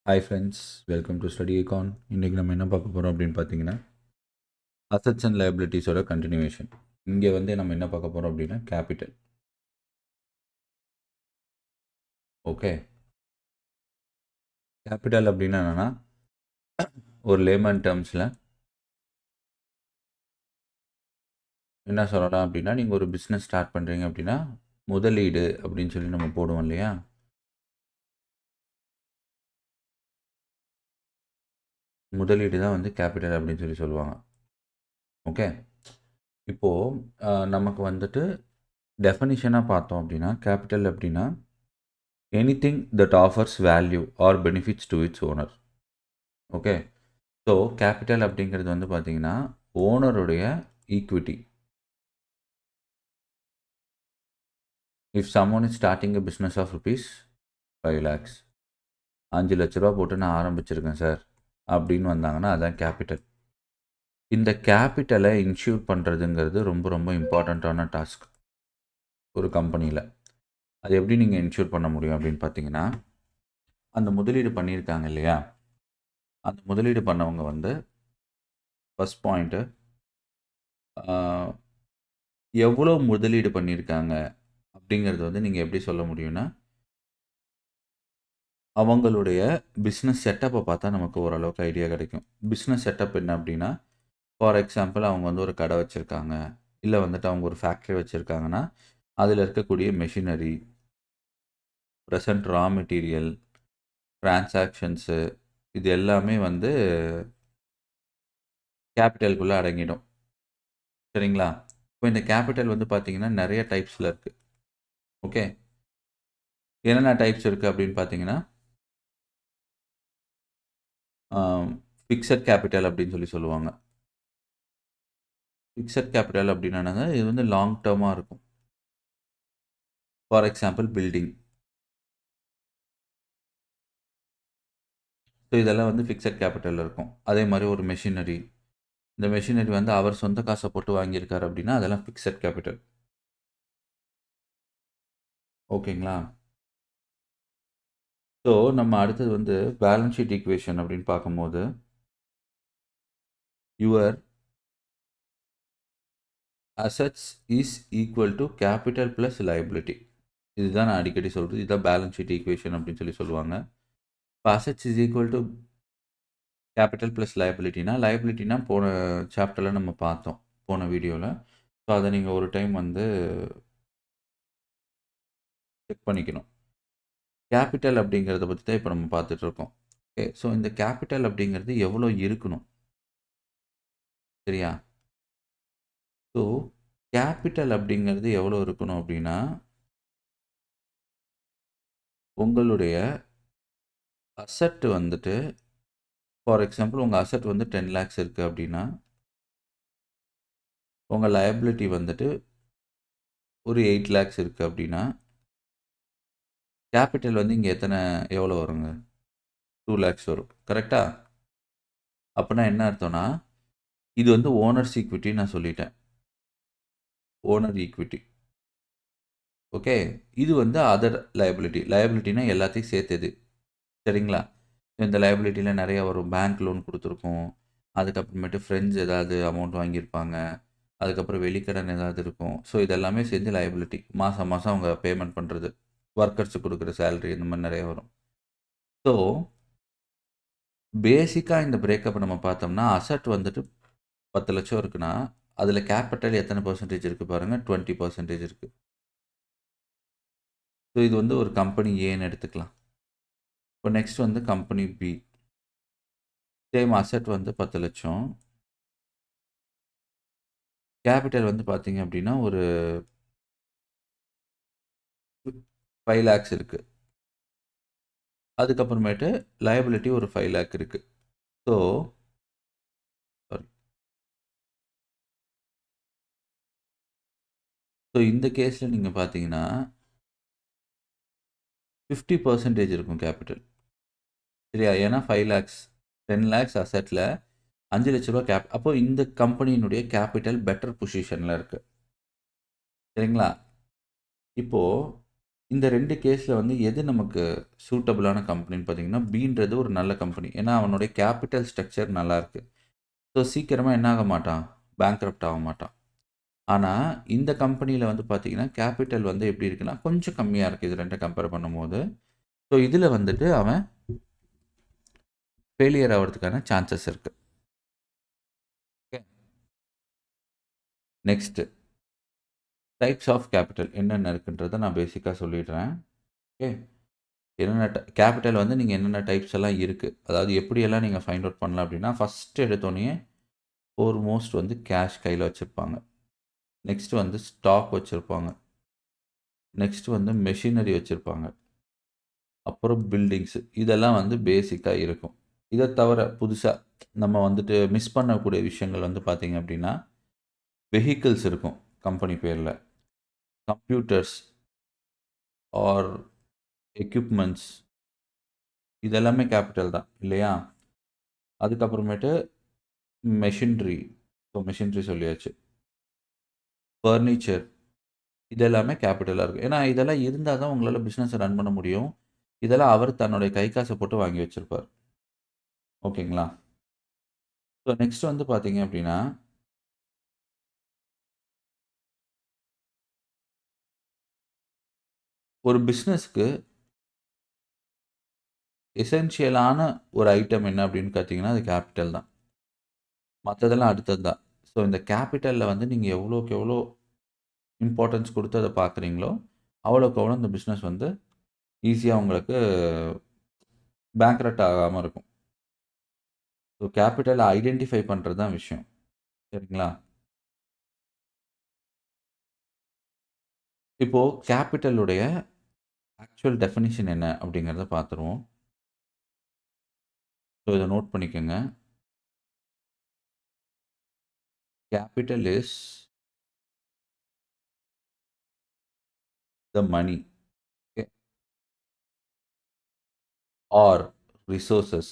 Hi friends, welcome to study Econ. இன்றைக்கி நம்ம என்ன பார்க்க போகிறோம் அப்படின்னு பார்த்தீங்கன்னா, அசட்ஸ் அண்ட் லைபிலிட்டிஸோட கண்டினியூவேஷன். இங்கே வந்து நம்ம என்ன பார்க்க போகிறோம் அப்படின்னா கேபிட்டல். ஓகே, கேபிட்டல் அப்படின்னா என்னென்னா, ஒரு லேமன் டேர்ம்ஸில் என்ன சொல்லலாம் அப்படின்னா, நீங்கள் ஒரு பிஸ்னஸ் ஸ்டார்ட் பண்ணுறீங்க அப்படின்னா முதலீடு அப்படின்னு சொல்லி நம்ம போடுவோம் இல்லையா. முதலீடு தான் வந்து கேபிட்டல் அப்படின்னு சொல்லி சொல்லுவாங்க. ஓகே, இப்போது நமக்கு வந்துட்டு டெஃபனிஷனாக பார்த்தோம் அப்படின்னா கேபிட்டல் அப்படின்னா anything that offers value or benefits to its owner. Okay, so capital அப்படிங்கிறது வந்து பார்த்தீங்கன்னா ஓனருடைய equity. If someone is starting a business of rupees 5 lakhs, 5 லட்ச ரூபா போட்டு நான் ஆரம்பிச்சிருக்கேன் சார் அப்படின்னு வந்தாங்கன்னா அதான் கேபிட்டல். இந்த கேபிட்டலை இன்ஷூர் பண்ணுறதுங்கிறது ரொம்ப ரொம்ப இம்பார்ட்டண்ட்டான டாஸ்க் ஒரு கம்பெனியில். அது எப்படி நீங்கள் இன்ஷூர் பண்ண முடியும் அப்படின்னு பார்த்தீங்கன்னா, அந்த முதலீடு பண்ணியிருக்காங்க இல்லையா, அந்த முதலீடு பண்ணவங்க வந்து ஃபஸ்ட் பாயிண்ட்டு எவ்வளோ முதலீடு பண்ணியிருக்காங்க அப்படிங்கிறது வந்து நீங்கள் எப்படி சொல்ல முடியும்னா, அவங்களுடைய பிஸ்னஸ் செட்டப்பை பார்த்தா நமக்கு ஓரளவுக்கு ஐடியா கிடைக்கும். பிஸ்னஸ் செட்டப் என்ன அப்படின்னா, ஃபார் எக்ஸாம்பிள் அவங்க வந்து ஒரு கடை வச்சுருக்காங்க, இல்லை வந்துட்டு அவங்க ஒரு ஃபேக்ட்ரி வச்சுருக்காங்கன்னா அதில் இருக்கக்கூடிய machinery, present raw material, transactions, இது எல்லாமே வந்து கேபிட்டலுக்குள்ளே அடங்கிடும். சரிங்களா? இப்போ இந்த கேபிட்டல் வந்து பார்த்தீங்கன்னா நிறைய டைப்ஸில் இருக்குது. ஓகே, என்னென்ன டைப்ஸ் இருக்குது அப்படின்னு பார்த்தீங்கன்னா, ஃபிக்ஸட் கேபிட்டல் அப்படின்னு சொல்லி சொல்லுவாங்க. ஃபிக்ஸட் கேபிட்டல் அப்படின்னா என்னங்க, இது வந்து லாங் டேர்மாக இருக்கும். For example building. ஸோ இதெல்லாம் வந்து ஃபிக்ஸட் கேபிட்டலில் இருக்கும். அதே மாதிரி ஒரு மெஷினரி, இந்த மெஷினரி வந்து அவர் சொந்த காசை போட்டு வாங்கியிருக்காரு அப்படின்னா அதெல்லாம் ஃபிக்ஸட் கேபிட்டல். ஓகேங்களா? ஸோ நம்ம அடுத்தது வந்து பேலன்ஸ் ஷீட் ஈக்குவேஷன் அப்படின்னு பார்க்கும்போது, your assets is equal to capital plus liability. இதுதான் நான் அடிக்கடி சொல்கிறது. இதுதான் பேலன்ஸ் ஷீட் ஈக்குவேஷன் அப்படின்னு சொல்லி சொல்லுவாங்க. இப்போ assets is equal to capital plus லைபிலிட்டினா போன சாப்டரில் நம்ம பார்த்தோம், போன வீடியோவில். ஸோ அதை நீங்கள் ஒரு டைம் வந்து செக் பண்ணிக்கணும். கேபிட்டல் அப்படிங்கிறத பற்றி தான் இப்போ நம்ம பார்த்துட்ருக்கோம். ஓகே, ஸோ இந்த கேபிட்டல் அப்படிங்கிறது எவ்வளோ இருக்கணும், சரியா? ஸோ கேபிட்டல் அப்படிங்கிறது எவ்வளோ இருக்கணும் அப்படின்னா, உங்களுடைய அசட் வந்துட்டு ஃபார் எக்ஸாம்பிள் உங்கள் அசட் வந்து 10 lakhs இருக்குது அப்படின்னா, உங்கள் லயபிலிட்டி வந்துட்டு ஒரு 8 lakhs இருக்குது அப்படின்னா, கேபிட்டல் வந்து இங்கே எவ்வளோ வருங்க? 2 lakhs வரும். கரெக்டா? அப்படின்னா என்ன அர்த்தம்னா, இது வந்து ஓனர்ஸ் ஈக்விட்டி நான் சொல்லிட்டேன். Owner equity. ஓகே, இது வந்து அதர் லயபிலிட்டினா எல்லாத்தையும் சேர்த்தது. சரிங்களா? இந்த லயபிலிட்டியில் நிறைய வரும். பேங்க் லோன் கொடுத்துருக்கோம், அதுக்கப்புறமேட்டு ஃப்ரெண்ட்ஸ் ஏதாவது அமௌண்ட் வாங்கியிருப்பாங்க, அதுக்கப்புறம் வெளிக்கடன் ஏதாவது இருக்கும். ஸோ இதெல்லாமே சேர்ந்து லயபிலிட்டி. மாதம் மாதம் அவங்க பேமெண்ட் பண்ணுறது, ஒர்க்கர்ஸுக்கு கொடுக்குற சேலரி, இந்த மாதிரி நிறைய வரும். ஸோ பேசிக்காக இந்த பிரேக்கப் நம்ம பார்த்தோம்னா, அசட் வந்துட்டு 10 லட்சம் இருக்குன்னா, அதில் கேபிட்டல் எத்தனை பர்சன்டேஜ் இருக்குது பாருங்கள், 20% இருக்குது. ஸோ இது வந்து ஒரு கம்பெனி ஏன்னு எடுத்துக்கலாம். இப்போ நெக்ஸ்ட் வந்து கம்பெனி பி. சேம் அசட் வந்து 10 லட்சம், கேபிட்டல் வந்து பார்த்தீங்க அப்படின்னா ஒரு 5 lakhs இருக்குது. அதுக்கப்புறமேட்டு லயபிலிட்டி ஒரு 5 lakh இருக்குது. ஸோ சாரி, ஸோ இந்த கேஸில் நீங்கள் பார்த்தீங்கன்னா 50% இருக்கும் கேபிட்டல். சரியா? ஏன்னா 5 lakhs 10 lakhs அசட்டில் 5 லட்ச ரூபா அப்போ இந்த கம்பெனியினுடைய கேபிட்டல் பெட்டர் பொசிஷனில் இருக்குது. சரிங்களா? இப்போது இந்த 2 கேஸில் வந்து எது நமக்கு சூட்டபிளான கம்பெனின்னு பார்த்தீங்கன்னா, பீன்றது ஒரு நல்ல கம்பெனி. ஏன்னா அவனுடைய கேபிட்டல் ஸ்ட்ரக்சர் நல்லாயிருக்கு. ஸோ சீக்கிரமாக என்ன ஆக மாட்டான், பேங்க்ரப்ட் ஆக மாட்டான். ஆனால் இந்த கம்பெனியில் வந்து பார்த்தீங்கன்னா, கேபிட்டல் வந்து எப்படி இருக்குன்னா, கொஞ்சம் கம்மியாக இருக்குது இது 2 கம்பேர் பண்ணும்போது. ஸோ இதில் வந்துட்டு அவன் ஃபெயிலியர் ஆகிறதுக்கான சான்சஸ் இருக்குது. Okay, next types of capital என்னென்ன இருக்குன்றதை நான் பேசிக்காக சொல்லிடுறேன். ஓகே, என்னென்ன கேபிட்டல் வந்து நீங்கள் என்னென்ன டைப்ஸ் எல்லாம் இருக்குது, அதாவது எப்படியெல்லாம் நீங்கள் ஃபைண்ட் அவுட் பண்ணலாம் அப்படின்னா, ஃபஸ்ட்டு எடுத்தோடனே ஃபோர்மோஸ்ட் வந்து கேஷ் கையில் வச்சுருப்பாங்க. நெக்ஸ்ட் வந்து ஸ்டாக் வச்சுருப்பாங்க. நெக்ஸ்ட் வந்து மெஷினரி வச்சுருப்பாங்க. அப்புறம் பில்டிங்ஸு, இதெல்லாம் வந்து பேசிக்காக இருக்கும். இதை தவிர புதுசாக நம்ம வந்துட்டு மிஸ் பண்ணக்கூடிய விஷயங்கள் வந்து பார்த்தீங்க அப்படின்னா, வெஹிக்கிள்ஸ் இருக்கும் கம்பெனி பேரில், கம்ப்யூட்டர்ஸ் ஆர் எக்யூப்மெண்ட்ஸ், இதெல்லாமே கேபிட்டல் தான் இல்லையா? அதுக்கப்புறமேட்டு மெஷின்ரி, ஸோ மெஷின்ரி சொல்லியாச்சு. ஃபர்னிச்சர், இதெல்லாமே கேபிட்டலாக இருக்கும். ஏன்னா இதெல்லாம் இருந்தால் தான் உங்களால் பிஸ்னஸை ரன் பண்ண முடியும். இதெல்லாம் அவர் தன்னுடைய கை காசை போட்டு வாங்கி வச்சுருப்பார். ஓகேங்களா? ஸோ நெக்ஸ்ட் வந்து பார்த்தீங்க அப்படின்னா, ஒரு பிஸ்னஸ்க்கு எசென்ஷியலான ஒரு ஐட்டம் என்ன அப்படின்னு பார்த்தீங்கன்னா, அது கேபிட்டல் தான். மற்றதெல்லாம் அடுத்தது தான். ஸோ இந்த கேபிட்டலில் வந்து நீங்கள் எவ்வளோக்கு எவ்வளோ இம்பார்ட்டன்ஸ் கொடுத்து அதை பார்க்குறீங்களோ, அவ்வளோக்கு அவ்வளோ இந்த பிஸ்னஸ் வந்து ஈஸியாக உங்களுக்கு பேங்க்ரப்ட் ஆகாமல் இருக்கும். ஸோ கேபிட்டலை ஐடென்டிஃபை பண்ணுறது தான் விஷயம். சரிங்களா? இப்போது கேபிட்டலுடைய ஆக்சுவல் டெஃபினிஷன் என்ன அப்படிங்கிறத பார்த்துருவோம். ஸோ இதை நோட் பண்ணிக்கோங்க. Capital is the money, okay, or resources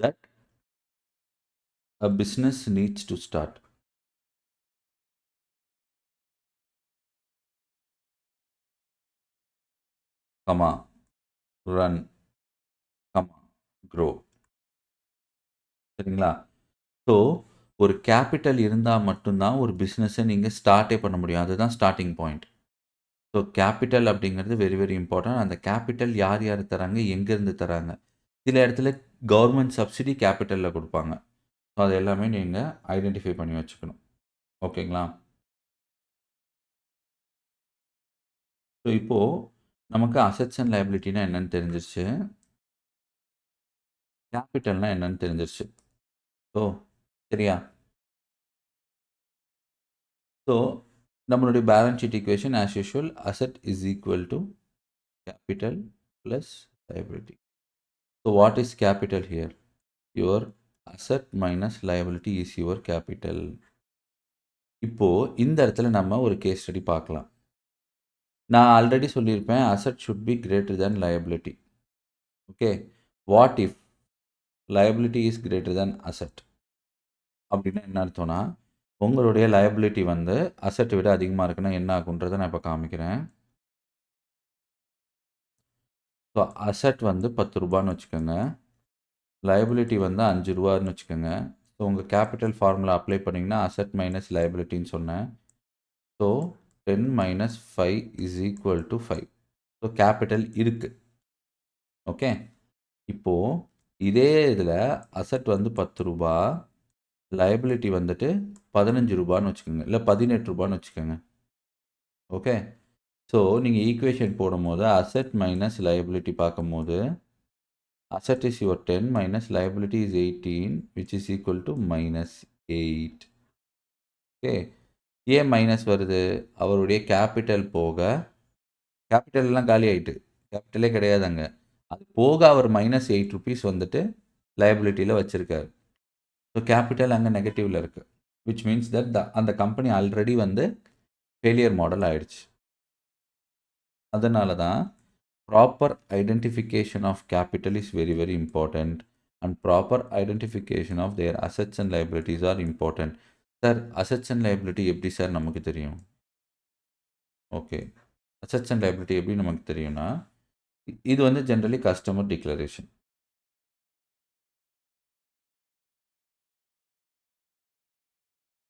that a business needs to start, comma, run, comma, grow. சரிங்களா? ஸோ ஒரு கேபிட்டல் இருந்தால் மட்டும்தான் ஒரு பிஸ்னஸை நீங்கள் ஸ்டார்ட்டே பண்ண முடியும். அதுதான் ஸ்டார்டிங் பாயிண்ட். ஸோ கேபிட்டல் அப்படிங்கிறது வெரி வெரி இம்பார்ட்டன்ட். அந்த கேபிட்டல் யார் யார் தராங்க, எங்கேருந்து தராங்க? சில இடத்துல கவர்மெண்ட் சப்சிடி கேபிட்டலில் கொடுப்பாங்க. ஸோ அது எல்லாமே நீங்கள் ஐடென்டிஃபை பண்ணி வச்சுக்கணும். ஓகேங்களா? ஸோ இப்போது நமக்கு அசெட்ஸ் அண்ட் லைபிலிட்டினா என்னன்னு தெரிஞ்சிருச்சு. கேபிட்டல்னா என்னன்னு தெரிஞ்சிருச்சு. ஸோ சரியா? ஸோ நம்மளுடைய balance sheet equation as usual asset is equal to capital plus liability. So what is capital here? Your asset minus liability is your capital. இப்போது இந்த இடத்துல நம்ம ஒரு கேஸ் ஸ்டடி பார்க்கலாம். நான் ஆல்ரெடி சொல்லியிருப்பேன், asset should be greater than liability. Okay, what if liability is greater than asset அப்படின்னா என்ன அர்த்தம்னா, உங்களுடைய லைபிலிட்டி வந்து அசெட்டை விட அதிகமாக இருக்குன்னா என்ன ஆகுன்றதை நான் இப்போ காமிக்கிறேன். ஸோ அசெட் வந்து 10 ரூபான்னு வச்சுக்கோங்க, லைபிலிட்டி வந்து 5 ரூபான்னு வச்சுக்கோங்க. ஸோ உங்கள் கேபிட்டல் ஃபார்முலா அப்ளை பண்ணிங்கன்னா அசெட் மைனஸ் லைபிலிட்டின்னு சொன்னேன். So 10 minus 5 is equal to 5. So capital இருக்குது. ஓகே, இப்போது இதே இதில் அசெட் வந்து 10 ரூபா, லைபிலிட்டி வந்துட்டு 15 ரூபான்னு வச்சுக்கோங்க, இல்லை 18 ரூபான்னு வச்சுக்கோங்க. ஓகே, ஸோ நீங்கள் ஈக்குவேஷன் போடும்போது அசெட் மைனஸ் லைபிலிட்டி பார்க்கும்போது asset is your 10 minus liability is 18 which is equal to minus 8. Okay, ஏன் மைனஸ் வருது? அவருடைய கேபிட்டல் போக, கேபிட்டல் எல்லாம் காலி ஆகிட்டு, கேபிட்டலே கிடையாது அங்கே, அது போக அவர் மைனஸ் 8 ருபீஸ் வந்துட்டு லைபிலிட்டியில் வச்சுருக்காரு. ஸோ கேபிட்டல் அங்கே நெகட்டிவில் இருக்குது, விச் மீன்ஸ் தட் அந்த கம்பெனி ஆல்ரெடி வந்து ஃபெயிலியர் மாடல் ஆயிடுச்சு. அதனால தான் proper identification of capital is very very important and proper identification of their assets and liabilities are important. Sir assets and liability எப்படி sir நமக்கு தெரியும்? ஓகே. அசெட்ஸ் அண்ட் லைபிலிட்டி எப்படி நமக்கு தெரியும்னா, இது வந்து generally customer declaration.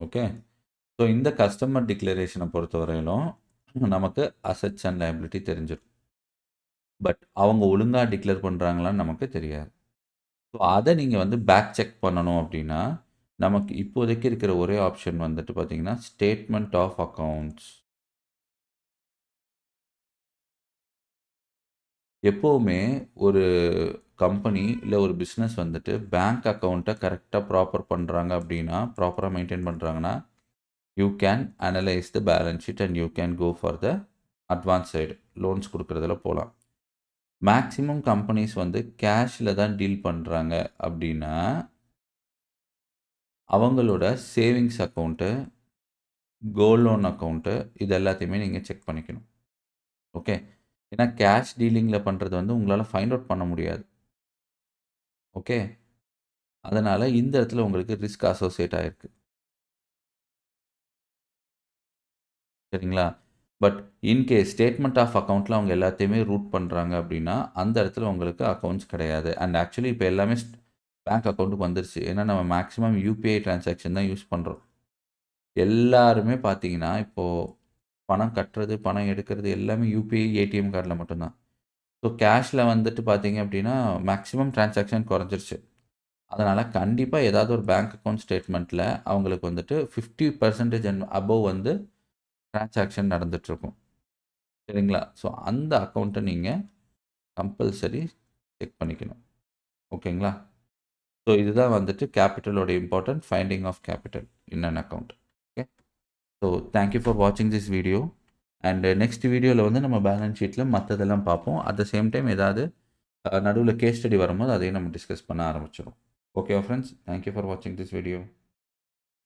Okay. So இந்த customer டிக்ளரேஷனை பொறுத்தவரையிலும் நமக்கு அசெட்ஸ் அண்ட் லைபிலிட்டி தெரிஞ்சிடும். பட் அவங்க ஒழுங்காக டிக்ளேர் பண்ணுறாங்களான்னு நமக்கு தெரியாது. ஸோ அதை நீங்கள் வந்து பேக் செக் பண்ணணும் அப்படின்னா, நமக்கு இப்போதைக்கு இருக்கிற ஒரே ஆப்ஷன் வந்துட்டு பார்த்தீங்கன்னா, ஸ்டேட்மெண்ட் ஆஃப் அக்கவுண்ட்ஸ். எப்போவுமே ஒரு கம்பெனி இல்லை ஒரு பிஸ்னஸ் வந்துட்டு பேங்க் அக்கௌண்ட்டை கரெக்டாக ப்ராப்பர் பண்ணுறாங்க அப்படின்னா, ப்ராப்பராக மெயின்டைன் பண்ணுறாங்கன்னா, you can analyse the balance sheet and you can go for the advance side loans கொடுக்குறதுல போகலாம். மேக்ஸிமம் கம்பெனிஸ் வந்து கேஷில் தான் டீல் பண்ணுறாங்க அப்படின்னா, அவங்களோட savings account, gold loan account இது எல்லாத்தையுமே நீங்கள் செக் பண்ணிக்கணும். ஓகே. ஏன்னா கேஷ் டீலிங்கில் பண்ணுறது வந்து உங்களால் ஃபைண்ட் அவுட் பண்ண முடியாது. ஓகே. அதனால் இந்த இடத்துல உங்களுக்கு ரிஸ்க் அசோசியேட் ஆகிருக்கு. சரிங்களா? பட் இன்கேஸ் ஸ்டேட்மெண்ட் ஆஃப் அக்கௌண்ட்டில் அவங்க எல்லாத்தையுமே ரூட் பண்ணுறாங்க அப்படின்னா, அந்த இடத்துல உங்களுக்கு அக்கௌண்ட்ஸ் கிடையாது. அண்ட் ஆக்சுவலி இப்போ எல்லாமே பேங்க் அக்கௌண்ட்டுக்கு வந்துருச்சு. ஏன்னா நம்ம மேக்ஸிமம் யூபிஐ டிரான்சாக்ஷன் தான் யூஸ் பண்ணுறோம். எல்லாருமே பார்த்தீங்கன்னா, இப்போது பணம் கட்டுறது, பணம் எடுக்கிறது எல்லாமே யூபிஐ, ஏடிஎம் கார்டில் மட்டும்தான். ஸோ கேஷில் வந்துட்டு பார்த்தீங்க அப்படின்னா, மேக்ஸிமம் டிரான்சாக்ஷன் குறைஞ்சிருச்சு. அதனால் கண்டிப்பாக ஏதாவது ஒரு பேங்க் அக்கௌண்ட் ஸ்டேட்மெண்ட்டில் அவங்களுக்கு வந்துட்டு 50% அண்ட் அபோவ் வந்து டிரான்சாக்ஷன் நடந்துகிட்ருக்கும். சரிங்களா? ஸோ அந்த அக்கௌண்ட்டை நீங்கள் கம்பல்சரி செக் பண்ணிக்கணும். ஓகேங்களா? ஸோ இதுதான் வந்துட்டு கேபிட்டலோட important finding of capital in an account. Okay. So thank you for வாட்சிங் திஸ் வீடியோ. அண்ட் நெக்ஸ்ட் வீடியோவில் வந்து நம்ம பேலன்ஸ் ஷீட்டில் மற்றதெல்லாம் பார்ப்போம். அட் த சேம் டைம் ஏதாவது நடுவில் கேஸ் ஸ்டடி வரும்போது அதையும் நம்ம டிஸ்கஸ் பண்ண ஆரம்பிச்சிடும். ஓகேவா ஃப்ரெண்ட்ஸ்? தேங்க்யூ ஃபார் வாட்சிங் திஸ் வீடியோ.